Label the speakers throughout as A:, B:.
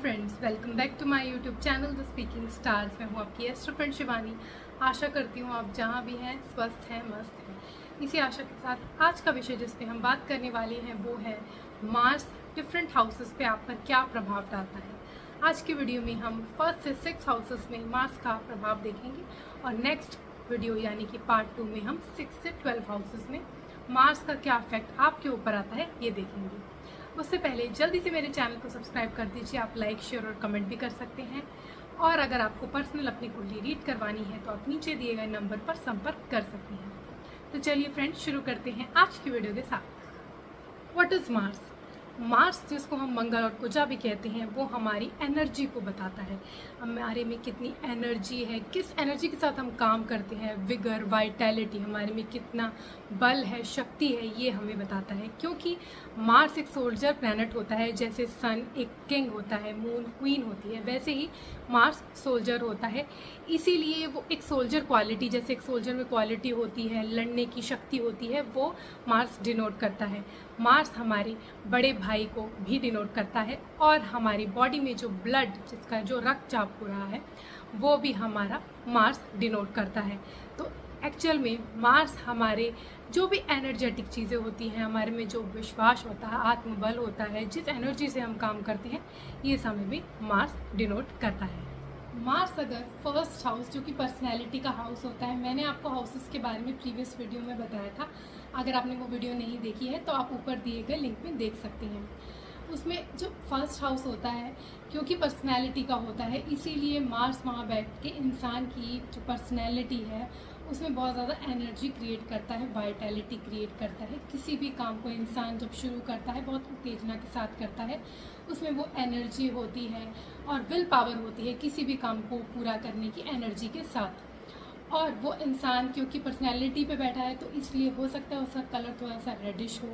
A: Friends, welcome back to my YouTube channel the speaking stars. मैं हूँ आपकी astro friend Shivani. आशा करती हूँ आप जहाँ भी हैं स्वस्थ हैं, मस्त हैं। इसी आशा के साथ आज का विषय जिस पे हम बात करने वाले हैं वो है मार्स डिफरेंट हाउसेस पे आप पर क्या प्रभाव डालता है। आज की वीडियो में हम 1 से 6 हाउसेस में मार्स का प्रभाव देखेंगे और नेक्स्ट वीडियो यानी कि पार्ट 2 में हम 6 से 12 हाउसेस में मार्स का क्या इफेक्ट आपके ऊपर आता है ये देखेंगे। उससे पहले जल्दी से मेरे चैनल को सब्सक्राइब कर दीजिए। आप लाइक, शेयर और कमेंट भी कर सकते हैं। और अगर आपको पर्सनल अपनी कुंडली रीड करवानी है तो आप नीचे दिए गए नंबर पर संपर्क कर सकते हैं। तो चलिए फ्रेंड्स, शुरू करते हैं आज की वीडियो के साथ। What is Mars? मार्स, जिसको हम मंगल और कुजा भी कहते हैं, वो हमारी एनर्जी को बताता है। हमारे में कितनी एनर्जी है, किस एनर्जी के साथ हम काम करते हैं, विगर, वाइटैलिटी, हमारे में कितना बल है, शक्ति है, ये हमें बताता है। क्योंकि मार्स एक सोल्जर प्लैनेट होता है। जैसे सन एक किंग होता है, मून क्वीन होती है, वैसे ही मार्स सोल्जर होता है। इसीलिए वो एक सोल्जर क्वालिटी, जैसे एक सोल्जर में क्वालिटी होती है, लड़ने की शक्ति होती है, वो मार्स डिनोट करता है। मार्स हमारे बड़े भाई को भी डिनोट करता है और हमारी बॉडी में जो ब्लड, जिसका जो रक्तचाप हो रहा है, वो भी हमारा मार्स डिनोट करता है। तो एक्चुअल में मार्स हमारे जो भी एनर्जेटिक चीज़ें होती हैं, हमारे में जो विश्वास होता है, आत्मबल होता है, जिस एनर्जी से हम काम करते हैं, ये समय भी मार्स डिनोट करता है। मार्स अगर फर्स्ट हाउस, जो कि पर्सनैलिटी का हाउस होता है, मैंने आपको हाउसेस के बारे में प्रीवियस वीडियो में बताया था। अगर आपने वो वीडियो नहीं देखी है तो आप ऊपर दिए गए लिंक में देख सकते हैं। उसमें जो फर्स्ट हाउस होता है, क्योंकि पर्सनैलिटी का होता है, इसीलिए मार्स वहाँ बैठ के इंसान की जो पर्सनैलिटी है उसमें बहुत ज़्यादा एनर्जी क्रिएट करता है, वाइटैलिटी क्रिएट करता है। किसी भी काम को इंसान जब शुरू करता है बहुत उत्तेजना के साथ करता है, उसमें वो एनर्जी होती है और विल पावर होती है किसी भी काम को पूरा करने की एनर्जी के साथ। और वो इंसान क्योंकि पर्सनैलिटी पे बैठा है तो इसलिए हो सकता है उसका कलर थोड़ा सा रेडिश हो,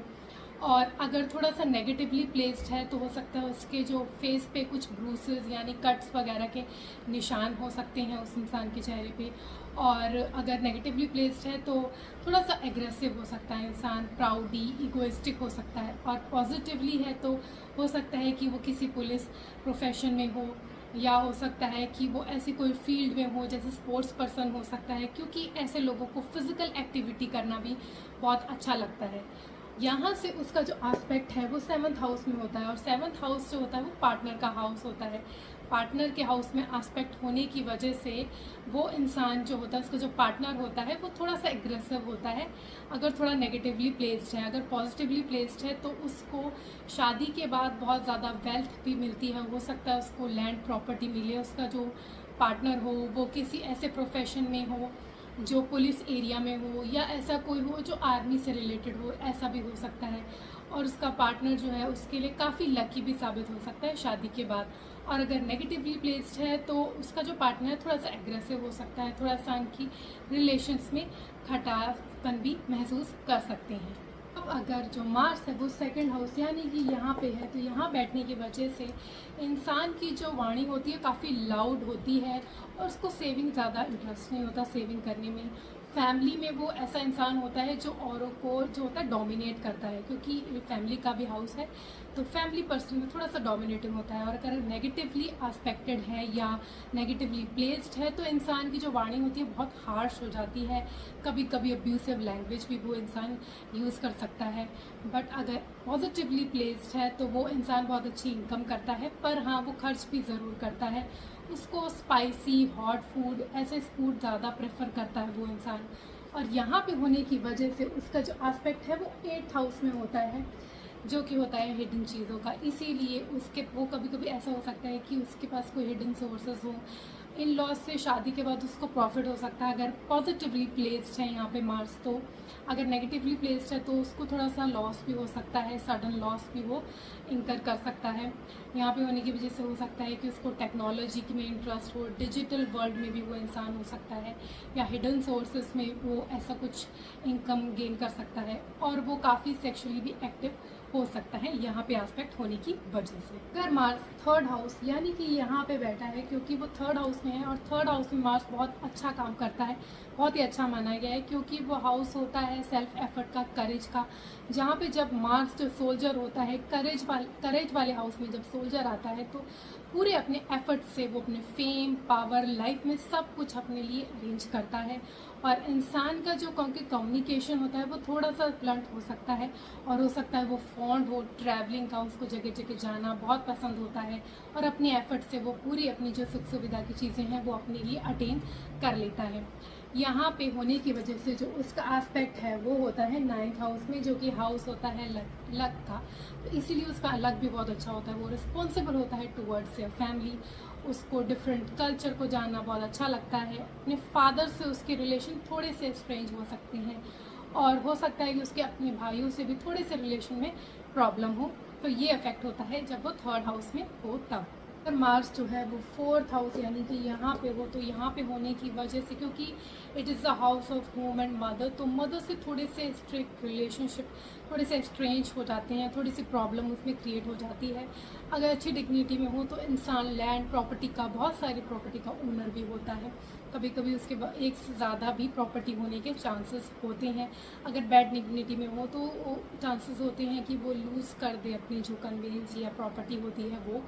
A: और अगर थोड़ा सा नेगेटिवली प्लेस्ड है तो हो सकता है उसके जो फेस पे कुछ ब्रूसेस यानी कट्स वगैरह के निशान हो सकते हैं उस इंसान के चेहरे पे। और अगर नेगेटिवली प्लेस्ड है तो थोड़ा सा एग्रेसिव हो सकता है इंसान, प्राउडी, इगोइस्टिक हो सकता है। और पॉजिटिवली है तो हो सकता है कि वो किसी पुलिस प्रोफेशन में हो, या हो सकता है कि वो ऐसी कोई फील्ड में हो, जैसे स्पोर्ट्स पर्सन हो सकता है, क्योंकि ऐसे लोगों को फिजिकल एक्टिविटी करना भी बहुत अच्छा लगता है। यहाँ से उसका जो एस्पेक्ट है वो 7th हाउस में होता है, और 7th हाउस जो होता है वो पार्टनर का हाउस होता है। पार्टनर के हाउस में एस्पेक्ट होने की वजह से वो इंसान जो होता है, उसका जो पार्टनर होता है, वो थोड़ा सा एग्रेसिव होता है अगर थोड़ा नेगेटिवली प्लेस्ड है। अगर पॉजिटिवली प्लेस्ड है तो उसको शादी के बाद बहुत ज़्यादा वेल्थ भी मिलती है। हो सकता है उसको लैंड प्रॉपर्टी मिले, उसका जो पार्टनर हो वो किसी ऐसे प्रोफेशन में हो जो पुलिस एरिया में हो, या ऐसा कोई हो जो आर्मी से रिलेटेड हो, ऐसा भी हो सकता है। और उसका पार्टनर जो है उसके लिए काफ़ी लकी भी साबित हो सकता है शादी के बाद। और अगर नेगेटिवली प्लेस्ड है तो उसका जो पार्टनर है थोड़ा सा एग्रेसिव हो सकता है, थोड़ा सा उनकी रिलेशंस में खटासपन भी महसूस कर सकते हैं। अब अगर जो मार्स है वो 2nd हाउस यानी कि यहाँ पे है, तो यहाँ बैठने की वजह से इंसान की जो वाणी होती है काफ़ी लाउड होती है और उसको सेविंग ज़्यादा इंटरेस्ट नहीं होता सेविंग करने में। फैमिली में वो ऐसा इंसान होता है जो औरों को जो होता है डोमिनेट करता है, क्योंकि फैमिली का भी हाउस है तो फैमिली पर्सन में थोड़ा सा डोमिनेटिंग होता है। और अगर नेगेटिवली एस्पेक्टेड है या नेगेटिवली प्लेस्ड है तो इंसान की जो वाणी होती है बहुत हार्श हो जाती है। कभी कभी अब्यूसिव लैंग्वेज भी वो इंसान यूज़ कर सकता है। बट अगर पॉजिटिवली प्लेस्ड है तो वो इंसान बहुत अच्छी इनकम करता है, पर हाँ वो खर्च भी ज़रूर करता है। उसको स्पाइसी, हॉट फूड, ऐसे फूड ज़्यादा प्रेफर करता है वो इंसान। और यहाँ पे होने की वजह से उसका जो एस्पेक्ट है वो 8th हाउस में होता है, जो कि होता है हिडन चीज़ों का। इसीलिए उसके वो कभी कभी ऐसा हो सकता है कि उसके पास कोई हिडन सोर्सेज हो। इन लॉस से शादी के बाद उसको प्रॉफिट हो सकता है अगर पॉजिटिवली प्लेस्ड है यहाँ पे मार्स। तो अगर नेगेटिवली प्लेस्ड है तो उसको थोड़ा सा लॉस भी हो सकता है, सडन लॉस भी वो इंकर कर सकता है। यहाँ पे होने की वजह से हो सकता है कि उसको टेक्नोलॉजी में इंटरेस्ट हो, डिजिटल वर्ल्ड में भी वो इंसान हो सकता है, या हिडन सोर्सेस में वो ऐसा कुछ इनकम गेन कर सकता है। और वो काफ़ी सेक्सुअली भी एक्टिव हो सकता है यहाँ पे एस्पेक्ट होने की वजह से। अगर मार्स 3rd हाउस यानी कि यहाँ पे बैठा है, क्योंकि वो 3rd हाउस में है और थर्ड हाउस में मार्स बहुत अच्छा काम करता है, बहुत ही अच्छा माना गया है, क्योंकि वो हाउस होता है सेल्फ एफर्ट का, करेज का। जहाँ पे जब मार्स जो सोल्जर होता है, करेज वाले हाउस में जब सोल्जर आता है तो पूरे अपने एफर्ट से वो अपने फेम, पावर, लाइफ में सब कुछ अपने लिए अरेंज करता है। और इंसान का जो कम्युनिकेशन होता है वो थोड़ा सा ब्लंट हो सकता है, और हो सकता है वो फॉन्ड हो ट्रैवलिंग का, उसको जगह जगह जाना बहुत पसंद होता है, और अपने एफर्ट से वो पूरी अपनी जो सुख सुविधा की चीज़ें हैं वो अपने लिए अटेन कर लेता है। यहाँ पे होने की वजह से जो उसका एस्पेक्ट है वो होता है 9th हाउस में, जो कि हाउस होता है लक का। तो इसीलिए उसका लक भी बहुत अच्छा होता है, वो रिस्पॉन्सिबल होता है टूवर्ड्स योर फैमिली, उसको डिफरेंट कल्चर को जानना बहुत अच्छा लगता है। अपने फादर से उसके रिलेशन थोड़े से स्ट्रेंज हो सकते हैं, और हो सकता है कि उसके अपने भाइयों से भी थोड़े से रिलेशन में प्रॉब्लम हो। तो ये इफेक्ट होता है जब वो थर्ड हाउस में हो तब। अगर मार्स जो है वो फोर्थ हाउस यानी कि यहाँ पे हो, तो यहाँ पे होने की वजह से, क्योंकि it is the house of home and mother, तो मदर से थोड़े से स्ट्रिक्ट रिलेशनशिप, थोड़े से स्ट्रेंज हो जाते हैं, थोड़ी सी प्रॉब्लम उसमें क्रिएट हो जाती है। अगर अच्छी डिग्निटी में हो तो इंसान लैंड प्रॉपर्टी का, बहुत सारी प्रॉपर्टी का ओनर भी होता है। कभी कभी उसके एक से ज़्यादा भी प्रॉपर्टी होने के चांसेस होते हैं। अगर बैड डिग्निटी में हो तो चांसेस होते हैं कि वो लूज़ कर दे अपनी जो कन्वीनियंस या प्रॉपर्टी होती है वो।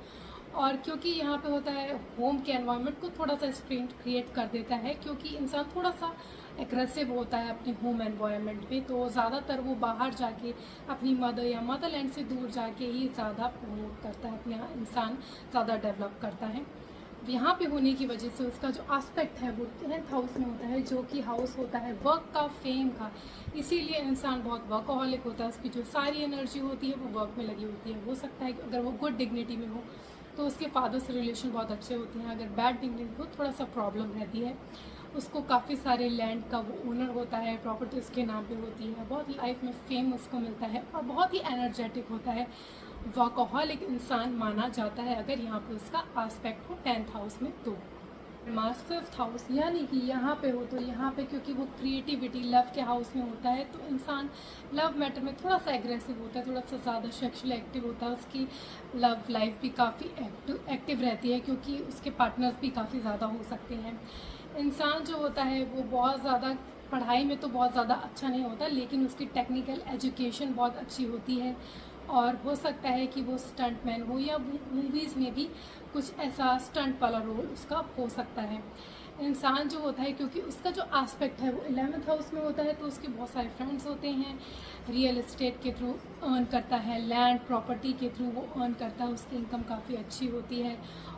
A: और क्योंकि यहाँ पे होता है होम के एनवायरनमेंट को थोड़ा सा स्ट्रेन क्रिएट कर देता है, क्योंकि इंसान थोड़ा सा एग्रेसिव होता है अपने होम एनवायरनमेंट में, तो ज़्यादातर वो बाहर जाके अपनी मदर या मदरलैंड से दूर जाके ही ज़्यादा प्रमोट करता है, अपने इंसान ज़्यादा डेवलप करता है। यहाँ पे होने की वजह से उसका जो एस्पेक्ट है वो 10th हाउस में होता है, जो कि हाउस होता है वर्क का, फेम का। इसीलिए इंसान बहुत वर्कaholic होता है, उसकी जो सारी एनर्जी होती है वो वर्क में लगी होती है। हो सकता है कि अगर वो गुड डिग्निटी में हो तो उसके फादर से रिलेशन बहुत अच्छे होते हैं। अगर बैड डिग्निटी हो थोड़ा सा प्रॉब्लम रहती है। उसको काफ़ी सारे लैंड का वो ओनर होता है, प्रॉपर्टी उसके नाम पे होती है, बहुत लाइफ में फेम उसको मिलता है, और बहुत ही एनर्जेटिक होता है, वर्कaholic इंसान माना जाता है अगर यहाँ पे उसका एस्पेक्ट हो 10th हाउस में। तो मार्स 5th हाउस यानी कि यहाँ पे हो, तो यहाँ पे क्योंकि वो क्रिएटिविटी लव के हाउस में होता है, तो इंसान लव मैटर में थोड़ा सा एग्रेसिव होता है, थोड़ा सा ज़्यादा सेक्सुअल एक्टिव होता है। उसकी लव लाइफ भी काफ़ी एक्टिव रहती है, क्योंकि उसके पार्टनर्स भी काफ़ी ज़्यादा हो सकते हैं। इंसान जो होता है वो बहुत ज़्यादा पढ़ाई में तो बहुत ज़्यादा अच्छा नहीं होता, लेकिन उसकी टेक्निकल एजुकेशन बहुत अच्छी होती है, और हो सकता है कि वो स्टंटमैन हो, या मूवीज़ में भी कुछ ऐसा स्टंट वाला रोल उसका हो सकता है। इंसान जो होता है, क्योंकि उसका जो एस्पेक्ट है वो 11th हाउस में होता है, तो उसके बहुत सारे फ्रेंड्स होते हैं, रियल एस्टेट के थ्रू अर्न करता है, लैंड प्रॉपर्टी के थ्रू वो अर्न करता है, उसकी इनकम काफ़ी अच्छी होती है।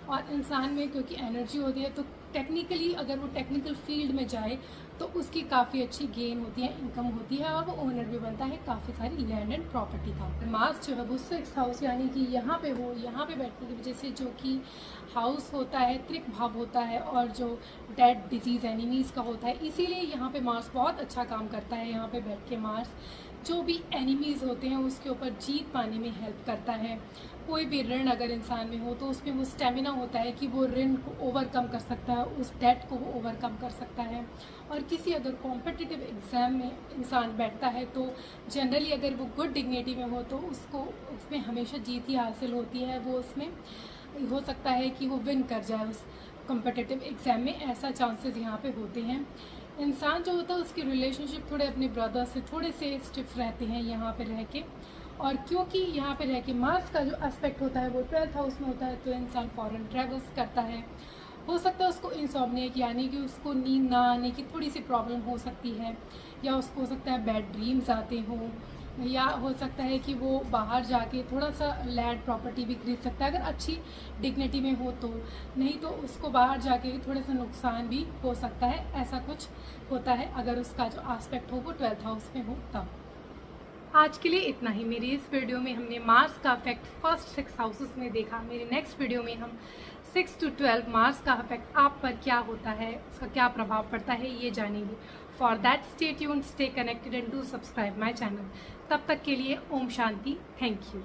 A: और इंसान में क्योंकि एनर्जी होती है, तो टेक्निकली अगर वो टेक्निकल फील्ड में जाए तो उसकी काफ़ी अच्छी गेन होती है, इनकम होती है, और वो ओनर भी बनता है काफ़ी सारी लैंड एंड प्रॉपर्टी का। मार्स जो है वो 6th हाउस यानी कि यहाँ पे हो, यहाँ पे बैठने की वजह से, जो कि हाउस होता है त्रिक भाव होता है, और जो डेड डिजीज़ एनिमीज़ का होता है, इसीलिए यहाँ पे मार्स बहुत अच्छा काम करता है। यहाँ पे बैठ के मार्स जो भी एनिमीज़ होते हैं उसके ऊपर जीत पाने में हेल्प करता है। कोई भी ऋण अगर इंसान में हो तो उसमें वो स्टेमिना होता है कि वो ऋण को ओवरकम कर सकता है, उस डेट को वो ओवरकम कर सकता है। और किसी अगर कॉम्पिटिटिव एग्ज़ाम में इंसान बैठता है तो जनरली अगर वो गुड डिग्निटी में हो तो उसको उसमें हमेशा जीत ही हासिल होती है। वो उसमें हो सकता है कि वो विन कर जाए उस कॉम्पिटिटिव एग्ज़ाम में, ऐसा चांसेस यहाँ पे होते हैं। इंसान जो होता है उसकी रिलेशनशिप थोड़े अपने ब्रदर से थोड़े से स्टिफ रहते हैं यहाँ पे रह के। और क्योंकि यहाँ पे रह के मार्स का जो एस्पेक्ट होता है वो 12th हाउस में होता है, तो इंसान फॉरेन ट्रैवल्स करता है। हो सकता है उसको इंसोम्निया यानी कि उसको नींद ना आने की थोड़ी सी प्रॉब्लम हो सकती है, या उसको हो सकता है बैड ड्रीम्स आते हों, या हो सकता है कि वो बाहर जाके थोड़ा सा लैंड प्रॉपर्टी भी खरीद सकता है अगर अच्छी डिग्निटी में हो तो, नहीं तो उसको बाहर जाके थोड़ा सा नुकसान भी हो सकता है। ऐसा कुछ होता है अगर उसका जो एस्पेक्ट हो वो 12th हाउस में हो तब। आज के लिए इतना ही। मेरी इस वीडियो में हमने मार्स का इफेक्ट फर्स्ट 6 हाउसेस में देखा। मेरे नेक्स्ट वीडियो में हम 6 to 12 मार्स का इफेक्ट आप पर क्या होता है, उसका क्या प्रभाव पड़ता है, ये जानेंगे। For that stay tuned, stay connected and do subscribe my channel. तब तक के लिए ओम शांति, थैंक यू।